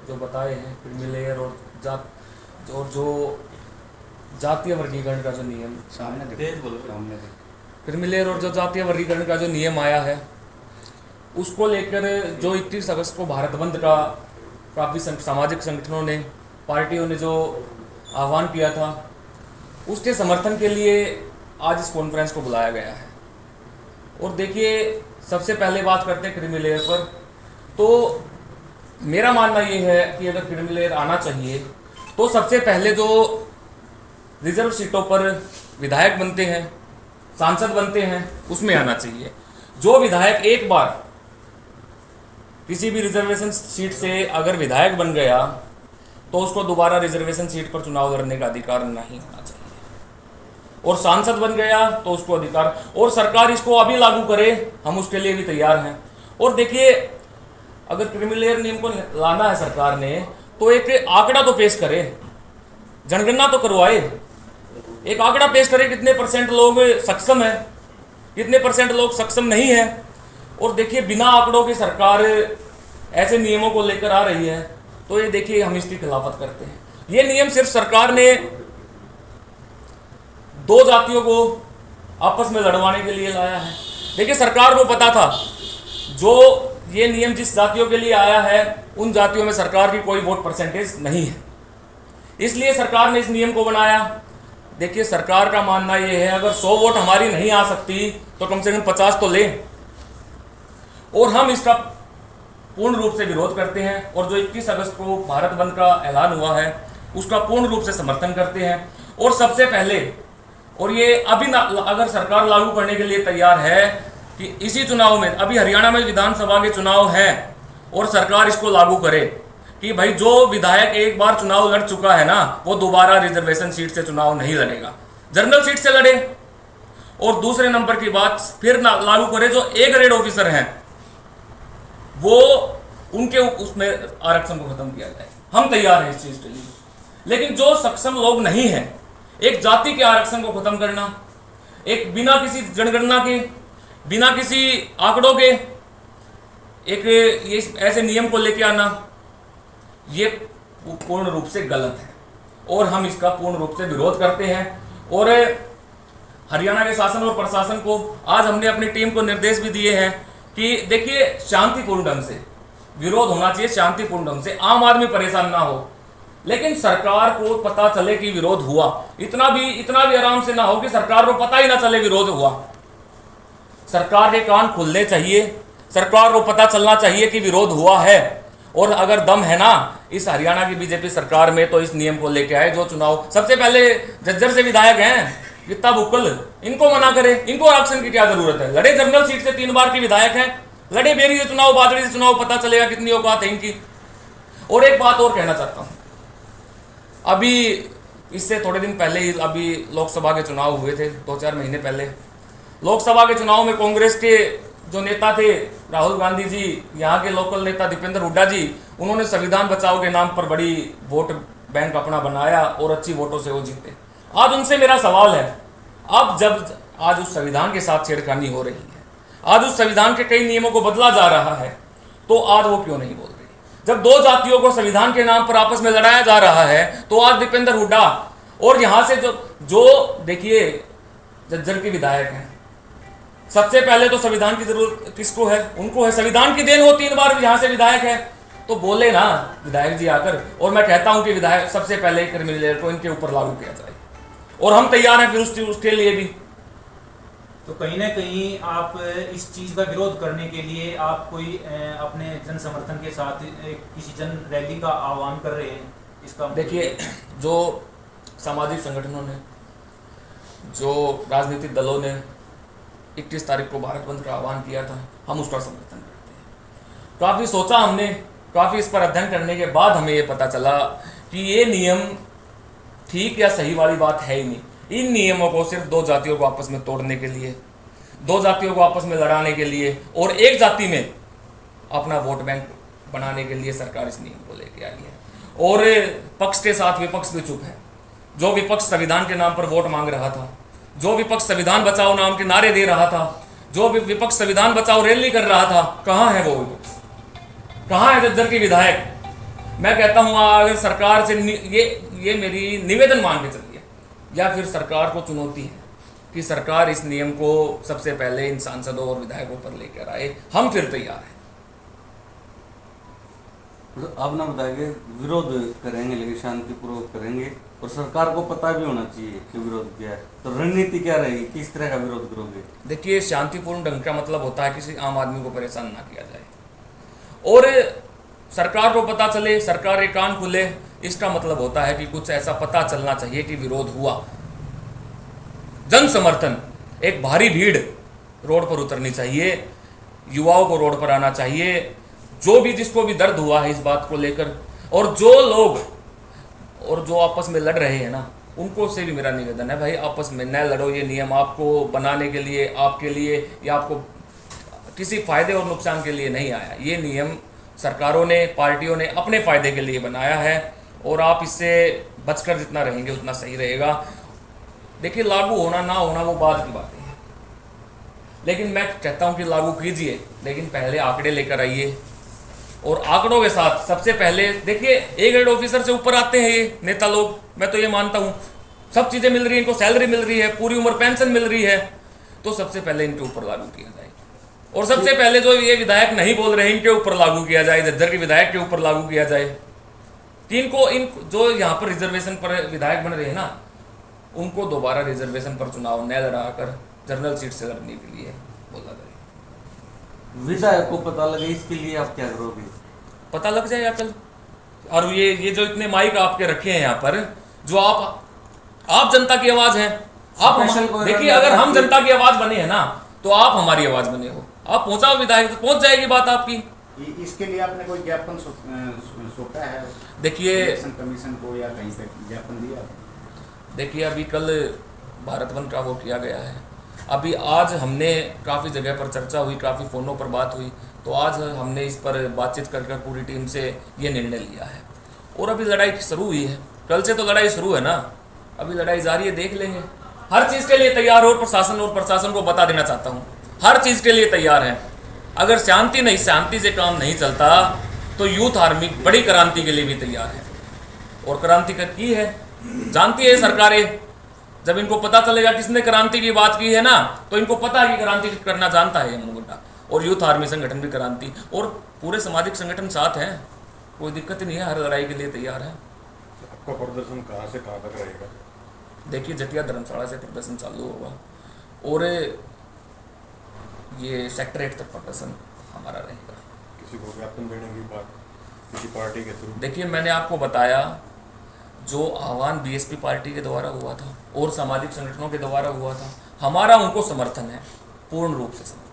जो बताए हैं क्रीमी लेयर और जो जातीय वर्गीकरण का जो नियम सामने तेज बोलो। सामने क्रीमी लेयर और जो जातीय वर्गीकरण का जो नियम आया है उसको लेकर जो 31 अगस्त को भारत बंद का काफ़ी सामाजिक संगठनों ने, पार्टियों ने जो आह्वान किया था, उसके समर्थन के लिए आज इस कॉन्फ्रेंस को बुलाया गया है। और देखिए, सबसे पहले बात करते हैं क्रीमी लेयर पर। तो मेरा मानना ये है कि अगर क्रीमी लेयर आना चाहिए तो सबसे पहले जो रिजर्व सीटों पर विधायक बनते हैं, सांसद बनते हैं, उसमें आना चाहिए। जो विधायक एक बार किसी भी रिजर्वेशन सीट से अगर विधायक बन गया तो उसको दोबारा रिजर्वेशन सीट पर चुनाव लड़ने का अधिकार नहीं होना चाहिए। और सांसद बन गया तो उसको अधिकार, और सरकार इसको अभी लागू करे, हम उसके लिए भी तैयार हैं। और देखिए, अगर क्रीमी लेयर नियम को लाना है सरकार ने तो एक आंकड़ा तो पेश करे, जनगणना तो करवाए, एक आंकड़ा पेश करे कितने परसेंट लोग सक्षम है, कितने परसेंट लोग सक्षम नहीं है। और देखिए, बिना आंकड़ों की सरकार ऐसे नियमों को लेकर आ रही है तो ये देखिए, हम इसकी खिलाफत करते हैं। ये नियम सिर्फ सरकार ने दो जातियों को आपस में लड़वाने के लिए लाया है। देखिए, सरकार को पता था जो ये नियम जिस जातियों के लिए आया है उन जातियों में सरकार की कोई वोट परसेंटेज नहीं है, इसलिए सरकार ने इस नियम को बनाया। देखिए, सरकार का मानना यह है अगर 100 वोट हमारी नहीं आ सकती तो कम से कम 50 तो ले। और हम इसका पूर्ण रूप से विरोध करते हैं और जो 21 अगस्त को भारत बंद का ऐलान हुआ है उसका पूर्ण रूप से समर्थन करते हैं। और सबसे पहले, और ये अभी अगर सरकार लागू करने के लिए तैयार है कि इसी चुनाव में, अभी हरियाणा में विधानसभा के चुनाव हैं और सरकार इसको लागू करे कि भाई जो विधायक एक बार चुनाव लड़ चुका है ना वो दोबारा रिजर्वेशन सीट से चुनाव नहीं लड़ेगा, जनरल सीट से लड़े। और दूसरे नंबर की बात फिर लागू करे, जो ए ग्रेड ऑफिसर हैं वो उनके उसमें आरक्षण को खत्म किया जाए। हम तैयार हैं इस चीज के लिए। लेकिन जो सक्षम लोग नहीं हैं, एक जाति के आरक्षण को खत्म करना, एक बिना किसी जनगणना के, बिना किसी आंकड़ों के एक ये ऐसे नियम को लेके आना, ये पूर्ण रूप से गलत है और हम इसका पूर्ण रूप से विरोध करते हैं। और हरियाणा के शासन और प्रशासन को आज हमने अपनी टीम को निर्देश भी दिए हैं कि देखिए, शांतिपूर्ण ढंग से विरोध होना चाहिए, शांतिपूर्ण ढंग से, आम आदमी परेशान ना हो, लेकिन सरकार को पता चले कि विरोध हुआ। इतना भी आराम से ना हो कि सरकार को पता ही ना चले विरोध हुआ। सरकार के कान खुलने चाहिए, सरकार को पता चलना चाहिए कि विरोध हुआ है। और अगर दम है ना इस हरियाणा की बीजेपी सरकार में तो इस नियम को लेके आए। जो चुनाव सबसे पहले झज्जर से विधायक हैं गीता बुक्कल, इनको मना करे, इनको आरक्षण की क्या जरूरत है? लड़े जनरल सीट से 3 बार के विधायक हैं, लड़े बेरी से चुनाव, बादड़ी से चुनाव, पता चलेगा कितनी औकात है इनकी। और एक बात और कहना चाहता हूं, अभी इससे थोड़े दिन पहले ही अभी लोकसभा के चुनाव हुए थे, 2-4 महीने पहले लोकसभा के चुनाव में कांग्रेस के जो नेता थे राहुल गांधी जी, यहाँ के लोकल नेता दीपेंद्र हुड्डा जी, उन्होंने संविधान बचाओ के नाम पर बड़ी वोट बैंक अपना बनाया और अच्छी वोटों से वो जीते। आज उनसे मेरा सवाल है, अब जब आज उस संविधान के साथ छेड़खानी हो रही है, आज उस संविधान के कई नियमों को बदला जा रहा है, तो आज वो क्यों नहीं बोल रही? जब दो जातियों को संविधान के नाम पर आपस में लड़ाया जा रहा है तो आज दीपेंद्र हुड्डा और यहाँ से जो देखिए झज्जर के विधायक हैं, सबसे पहले तो संविधान की जरूरत किसको है? उनको है। संविधान की देन हो 3 बार यहाँ से विधायक है, तो बोले ना विधायक जी आकर। और मैं कहता हूं कि विधायक सबसे पहले क्रिमिनल लेयर को इनके ऊपर लागू किया जाए और हम तैयार हैं फिर उसके लिए भी। तो कहीं ना कहीं आप इस चीज का विरोध करने के लिए आप कोई अपने जन समर्थन के साथ किसी जन रैली का आह्वान कर रहे हैं? इसका देखिए, जो सामाजिक संगठनों ने, जो राजनीतिक दलों ने 31 तारीख को भारत बंद का आह्वान किया था, हम उसका समर्थन करते हैं। काफ़ी सोचा हमने, काफ़ी इस पर अध्ययन करने के बाद हमें ये पता चला कि ये नियम ठीक या सही वाली बात है ही नहीं। इन नियमों को सिर्फ 2 जातियों को आपस में तोड़ने के लिए, 2 जातियों को आपस में लड़ाने के लिए और एक जाति में अपना वोट बैंक बनाने के लिए सरकार इस नियम को लेके आई है। और पक्ष के साथ विपक्ष भी चुप है। जो विपक्ष संविधान के नाम पर वोट मांग रहा था, जो विपक्ष संविधान बचाओ नाम के नारे दे रहा था, जो विपक्ष संविधान बचाओ रैली कर रहा था, कहाँ है वो विपक्ष? कहाँ है झज्जर के विधायक? मैं कहता हूँ अगर सरकार से ये मेरी निवेदन मान के चलिए, या फिर सरकार को चुनौती है कि सरकार इस नियम को सबसे पहले इन सांसदों और विधायकों पर लेकर आए, हम फिर तैयार हैं। आप ना बताइए, विरोध करेंगे लेकिन शांतिपूर्वक करेंगे, और सरकार को पता भी होना चाहिए कि विरोध क्या है, तो रणनीति क्या रहेगी, किस तरह का विरोध करोगे? देखिए, शांतिपूर्ण ढंग का मतलब होता है किसी आम आदमी को परेशान ना किया जाए, और सरकार को पता चले, सरकार के कान खुले, इसका मतलब होता है कि कुछ ऐसा पता चलना चाहिए कि विरोध हुआ। जन समर्थन, एक भारी भीड़ रोड पर उतरनी चाहिए, युवाओं को रोड पर आना चाहिए, जो भी जिसको भी दर्द हुआ है इस बात को लेकर, और जो लोग और जो आपस में लड़ रहे हैं ना, उनको से भी मेरा निवेदन है, भाई आपस में न लड़ो। ये नियम आपको बनाने के लिए, आपके लिए, या आपको किसी फायदे और नुकसान के लिए नहीं आया। ये नियम सरकारों ने, पार्टियों ने अपने फायदे के लिए बनाया है, और आप इससे बचकर जितना रहेंगे उतना सही रहेगा। देखिए, लागू होना ना होना वो बात की बात है, लेकिन मैं कहता हूँ कि लागू कीजिए, लेकिन पहले आंकड़े लेकर आइए, और आंकड़ों के साथ सबसे पहले देखिए, ए ग्रेड ऑफिसर से ऊपर आते हैं ये नेता लोग, मैं तो ये मानता हूँ। सब चीज़ें मिल रही हैं इनको, सैलरी मिल रही है, पूरी उम्र पेंशन मिल रही है, तो सबसे पहले इनके ऊपर लागू किया जाए। और सबसे पहले जो ये विधायक नहीं बोल रहे हैं, इनके ऊपर लागू किया जाए, झज्जर के विधायक के ऊपर लागू किया जाए कि इन जो यहाँ पर रिजर्वेशन पर विधायक बन रहे हैं ना, उनको दोबारा रिजर्वेशन पर चुनाव न लड़ाकर जनरल सीट से लड़ने के लिए बोला जाए। विधायक को पता लगे, इसके लिए आप क्या करोगे? पता लग जाए अकल। और ये जो इतने माइक आपके रखे हैं यहाँ पर, जो आप जनता की आवाज हैं, आप देखिए, अगर हम जनता की आवाज बने हैं ना, तो आप हमारी आवाज बने हो, आप पहुंचाओ विधायक, तो पहुंच जाएगी बात आपकी। इसके लिए आपने कोई ज्ञापन सौंपा है? देखिए, इलेक्शन कमीशन को या कहीं पे ज्ञापन दिया? देखिए, अभी कल भारत बंद का वो किया गया है, अभी आज हमने काफ़ी जगह पर चर्चा हुई, काफ़ी फ़ोनों पर बात हुई, तो आज हमने इस पर बातचीत कर पूरी टीम से ये निर्णय लिया है, और अभी लड़ाई शुरू हुई है, कल से तो लड़ाई शुरू है ना, अभी लड़ाई जारी है, देख लेंगे। हर चीज़ के लिए तैयार हो, प्रशासन को बता देना चाहता हूँ, हर चीज़ के लिए तैयार है। अगर शांति से काम नहीं चलता, तो यूथ आर्मी बड़ी क्रांति के लिए भी तैयार है, और क्रांति की है, जानती है सरकारें। जब इनको पता चलेगा किसने क्रांति की बात की है ना, तो इनको पता है कि क्रांति करना जानता है ये मुंडा, और यूथ आर्मी संगठन भी क्रांति, और पूरे सामाजिक संगठन साथ हैं, कोई दिक्कत नहीं है, हर लड़ाई के लिए तैयार है। आपका प्रदर्शन कहाँ से कहाँ तक रहेगा? देखिए, जटिया धर्मशाला से प्रदर्शन चालू होगा, और ये सेक्टर 8 तक प्रदर्शन हमारा रहेगा। किसी को ज्ञापन देने की बात किसी पार्टी के थ्रू? देखिए, मैंने आपको बताया, जो आह्वान बीएसपी पार्टी के द्वारा हुआ था और सामाजिक संगठनों के द्वारा हुआ था, हमारा उनको समर्थन है, पूर्ण रूप से समर्थन।